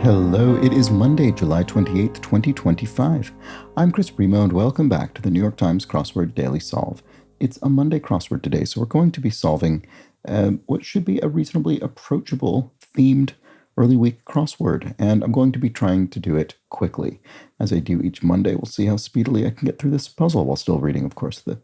Hello, it is Monday, July 28th, 2025. I'm Chris Primo, and welcome back to the New York Times Crossword Daily Solve. It's a Monday crossword today, so we're going to be solving what should be a reasonably approachable, themed early week crossword, and I'm going to be trying to do it quickly. As I do each Monday, we'll see how speedily I can get through this puzzle while still reading, of course, the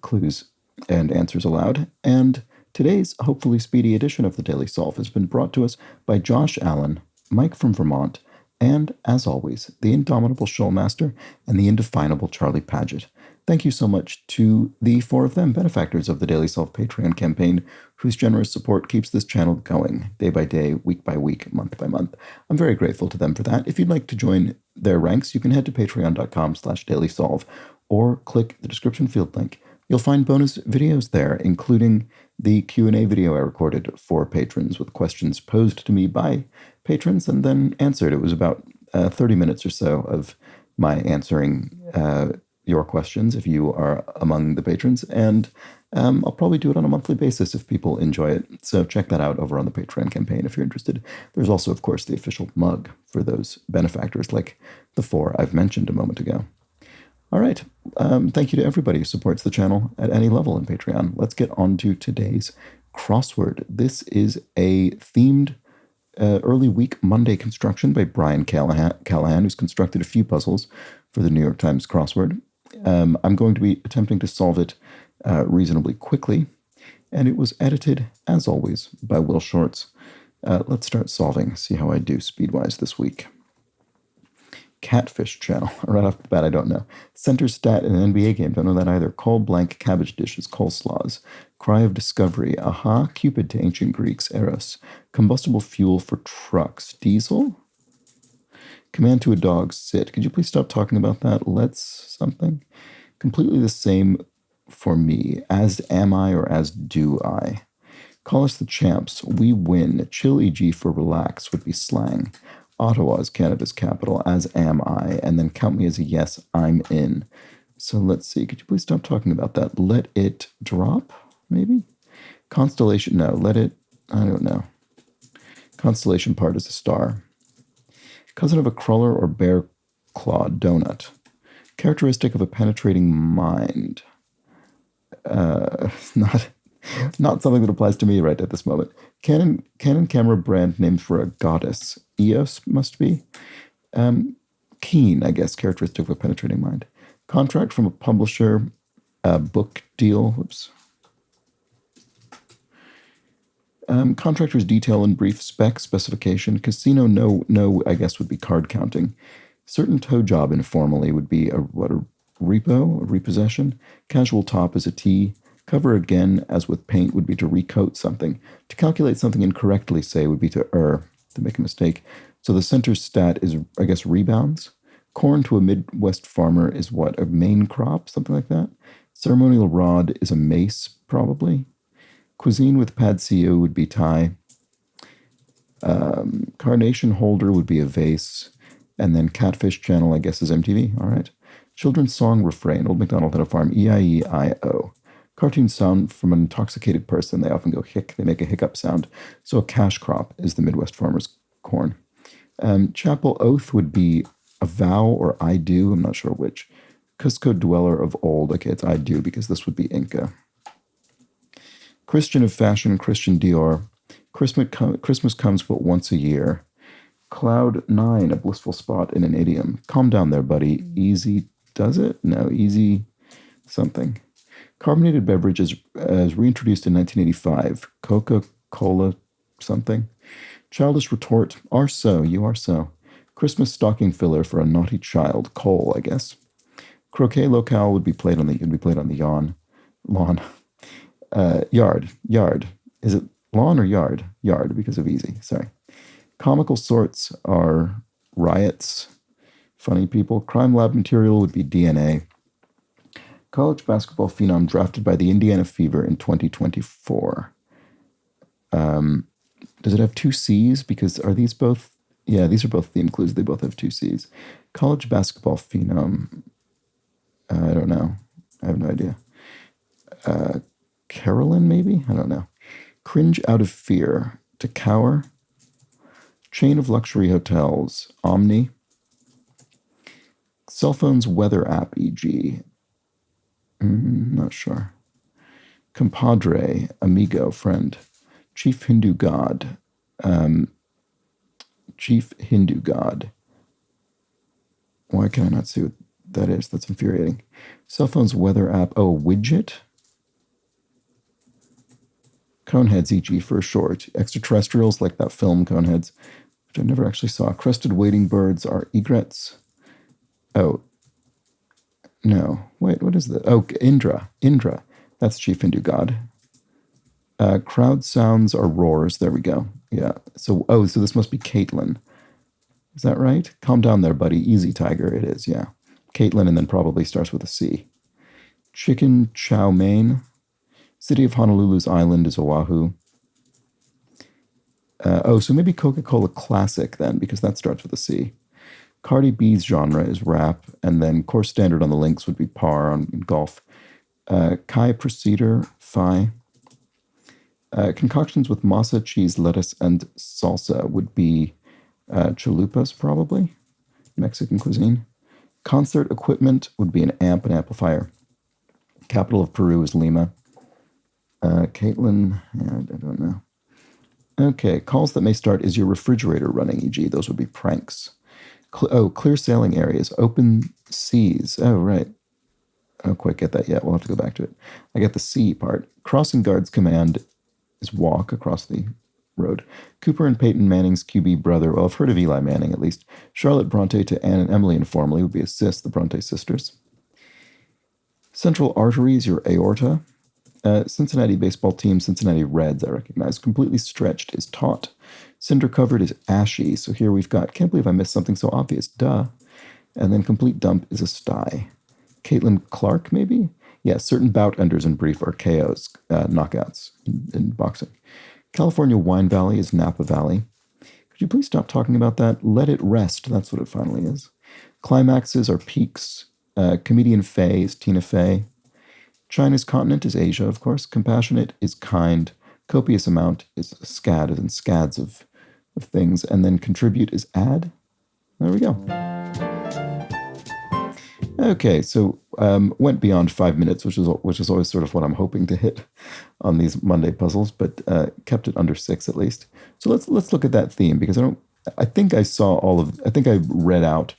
clues and answers aloud. And today's hopefully speedy edition of the Daily Solve has been brought to us by Josh Allen, Mike from Vermont, and, as always, the indomitable Shoalmaster and the indefinable Charlie Paget. Thank you so much to the four of them, benefactors of the Daily Solve Patreon campaign, whose generous support keeps this channel going day by day, week by week, month by month. I'm very grateful to them for that. If you'd like to join their ranks, you can head to patreon.com/dailysolve or click the description field link. You'll find bonus videos there, including the Q&A video I recorded for patrons with questions posed to me by patrons and then answered. It was about 30 minutes or so of my answering your questions if you are among the patrons, and I'll probably do it on a monthly basis if people enjoy it. So check that out over on the Patreon campaign if you're interested. There's also, of course, the official mug for those benefactors, like the four I've mentioned a moment ago. All right. Thank you to everybody who supports the channel at any level in Patreon. Let's get on to today's crossword. This is a themed early week Monday construction by Brian Callahan, who's constructed a few puzzles for the New York Times crossword. I'm going to be attempting to solve it reasonably quickly, and it was edited, as always, by Will Shorts. Let's start solving, see how I do speed-wise this week. Catfish channel. Right off the bat, I don't know. Center stat in an NBA game. Don't know that either. Cold blank cabbage dishes. Coleslaws. Cry of discovery. Aha. Cupid to ancient Greeks. Eros. Combustible fuel for trucks. Diesel. Command to a dog. Sit. Could you please stop talking about that? Let's something. Completely the same for me. As am I or as do I. Call us the champs. We win. Chill EG for relax would be slang. Ottawa is Canada's capital, as am I, and then count me as a yes, I'm in. So let's see. Could you please stop talking about that? Let it drop, maybe? Constellation, no. Let it, I don't know. Constellation part is a star. Cousin of a crawler or bear clawed donut. Characteristic of a penetrating mind. Not something that applies to me right at this moment. Canon camera brand named for a goddess. EOS must be. Keen, I guess, characteristic of a penetrating mind. Contract from a publisher. Book deal. Whoops. Contractor's detail and brief spec specification. Casino, no, I guess would be card counting. Certain toe job informally would be a repo, a repossession. Casual top is a T. Cover again, as with paint, would be to recoat something. To calculate something incorrectly, say, would be to make a mistake. So the center stat is, I guess, rebounds. Corn to a Midwest farmer is what? A main crop? Something like that. Ceremonial rod is a mace, probably. Cuisine with pad CO would be tie. Carnation holder would be a vase. And then catfish channel, I guess, is MTV. All right. Children's song refrain. Old MacDonald had a farm. E-I-E-I-O. Cartoon sound from an intoxicated person. They often go hic. They make a hiccup sound. So a cash crop is the Midwest farmer's corn. Chapel oath would be a vow or I do. I'm not sure which. Cusco dweller of old. Okay, it's I do because this would be Inca. Christian of fashion. Christian Dior. Christmas comes but once a year. Cloud 9, a blissful spot in an idiom. Calm down there, buddy. Easy does it? No, easy something. Carbonated beverage is reintroduced in 1985. Coca-Cola something. Childish retort. Are so. You are so. Christmas stocking filler for a naughty child. Coal, I guess. Croquet locale would be played on the lawn. Yard. Is it lawn or yard? Yard because of easy. Sorry. Comical sorts are riots. Funny people. Crime lab material would be DNA. College basketball phenom drafted by the Indiana Fever in 2024. Does it have two C's? Because are these both? Yeah, these are both theme clues. They both have two C's. College basketball phenom. I don't know. I have no idea. Carolyn, maybe? I don't know. Cringe out of fear. To cower. Chain of luxury hotels, Omni. Cell phone's weather app, e.g. Not sure. Compadre, amigo, friend. Chief Hindu god. Chief Hindu god. Why can I not see what that is? That's infuriating. Cell phone's weather app. Oh, widget? Coneheads, e.g. for short. Extraterrestrials, like that film Coneheads, which I never actually saw. Crested wading birds are egrets. Oh, no. Wait, what is that? Oh, Indra. Indra. That's Chief Hindu god. Crowd sounds are roars. There we go. Yeah. So this must be Caitlin. Is that right? Calm down there, buddy. Easy, tiger. It is, yeah. Caitlin, and then probably starts with a C. Chicken chow mein. City of Honolulu's island is Oahu. So maybe Coca-Cola Classic then, because that starts with a C. Cardi B's genre is rap, and then course standard on the links would be par in golf. Kai Procedure, Phi. Concoctions with masa, cheese, lettuce, and salsa would be chalupas, probably. Mexican cuisine. Concert equipment would be an amp and amplifier. Capital of Peru is Lima. Caitlin, I don't know. Okay, calls that may start is your refrigerator running, e.g. Those would be pranks. Clear sailing areas, open seas. Oh, right. I don't quite get that yet. We'll have to go back to it. I get the C part. Crossing guard's command is walk across the road. Cooper and Peyton Manning's QB brother. Well, I've heard of Eli Manning, at least. Charlotte Bronte to Anne and Emily informally would be a sis, the Bronte sisters. Central artery is your aorta. Cincinnati baseball team, Cincinnati Reds, I recognize. Completely stretched is taut. Cinder covered is ashy. So here we've got, can't believe I missed something so obvious, duh. And then complete dump is a sty. Caitlin Clark, maybe? Yeah, certain bout enders in brief are KOs, knockouts in boxing. California Wine Valley is Napa Valley. Could you please stop talking about that? Let it rest. That's what it finally is. Climaxes are peaks. Comedian Faye is Tina Fey. China's continent is Asia, of course. Compassionate is kind. Copious amount is scad, as in scads of things. And then contribute is add. There we go. Okay, so went beyond 5 minutes, which is always sort of what I'm hoping to hit on these Monday puzzles, but kept it under 6 at least. So let's look at that theme, because I think I read out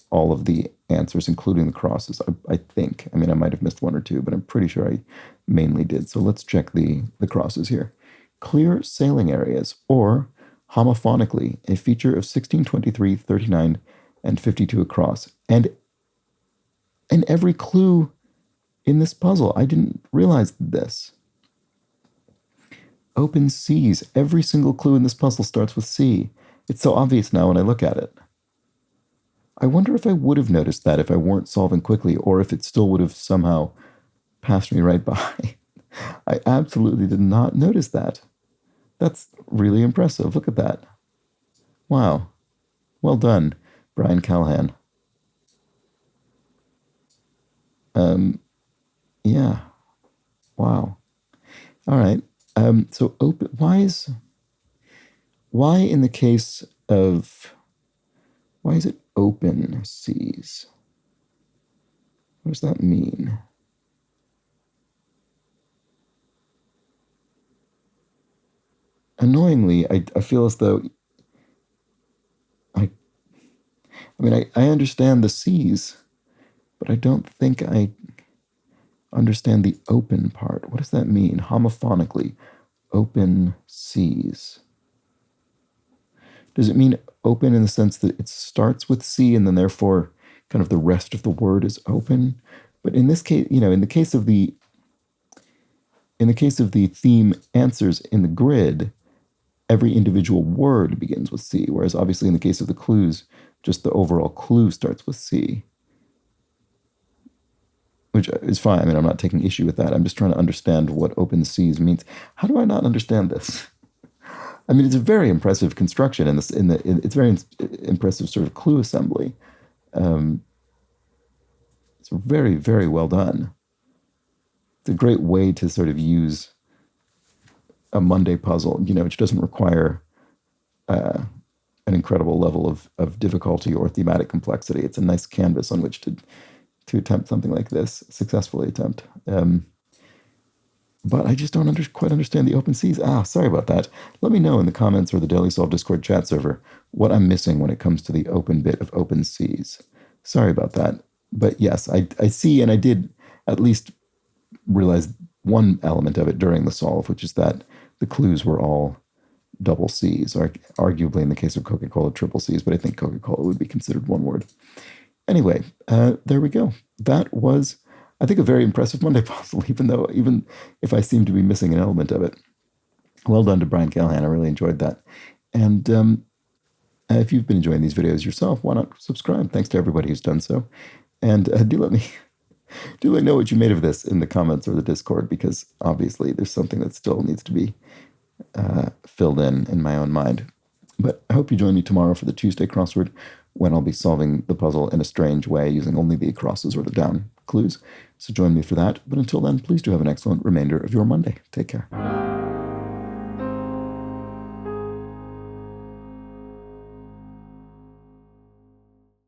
all of the answers, including the crosses. I think. I mean, I might have missed one or two, but I'm pretty sure I mainly did. So let's check the crosses here. Clear sailing areas, or homophonically, a feature of 16, 23, 39, and 52 across. And every clue in this puzzle, I didn't realize this. Open seas. Every single clue in this puzzle starts with C. It's so obvious now when I look at it. I wonder if I would have noticed that if I weren't solving quickly, or if it still would have somehow passed me right by. I absolutely did not notice that. That's really impressive. Look at that. Wow. Well done, Brian Callahan. Yeah. Wow. All right. So open. Why in the case of, why is it open seas? What does that mean? Annoyingly, I feel as though I understand the seas, but I don't think I understand the open part. What does that mean? Homophonically, open seas. Does it mean open in the sense that it starts with C and then therefore kind of the rest of the word is open? But in this case, in the case of the theme answers in the grid, every individual word begins with C, whereas obviously in the case of the clues, just the overall clue starts with C. Which is fine. I mean, I'm not taking issue with that. I'm just trying to understand what open seas means. How do I not understand this? I mean, it's a very impressive construction, and it's very impressive sort of clue assembly. It's very, very well done. It's a great way to sort of use a Monday puzzle, which doesn't require an incredible level of difficulty or thematic complexity. It's a nice canvas on which to attempt something like this, successfully attempt. But I just don't quite understand the open seas. Sorry about that. Let me know in the comments or the Daily Solve Discord chat server what I'm missing when it comes to the open bit of open seas. Sorry about that. But yes, I see, and I did at least realize one element of it during the solve, which is that the clues were all double C's, or arguably in the case of Coca-Cola, triple C's, but I think Coca-Cola would be considered one word. Anyway, there we go. That was, I think, a very impressive Monday puzzle, even if I seem to be missing an element of it. Well done to Brian Callahan. I really enjoyed that. And if you've been enjoying these videos yourself, why not subscribe? Thanks to everybody who's done so. And do let me know what you made of this in the comments or the Discord, because obviously there's something that still needs to be filled in my own mind. But I hope you join me tomorrow for the Tuesday crossword, when I'll be solving the puzzle in a strange way using only the acrosses or the down clues. So join me for that. But until then, please do have an excellent remainder of your Monday. Take care.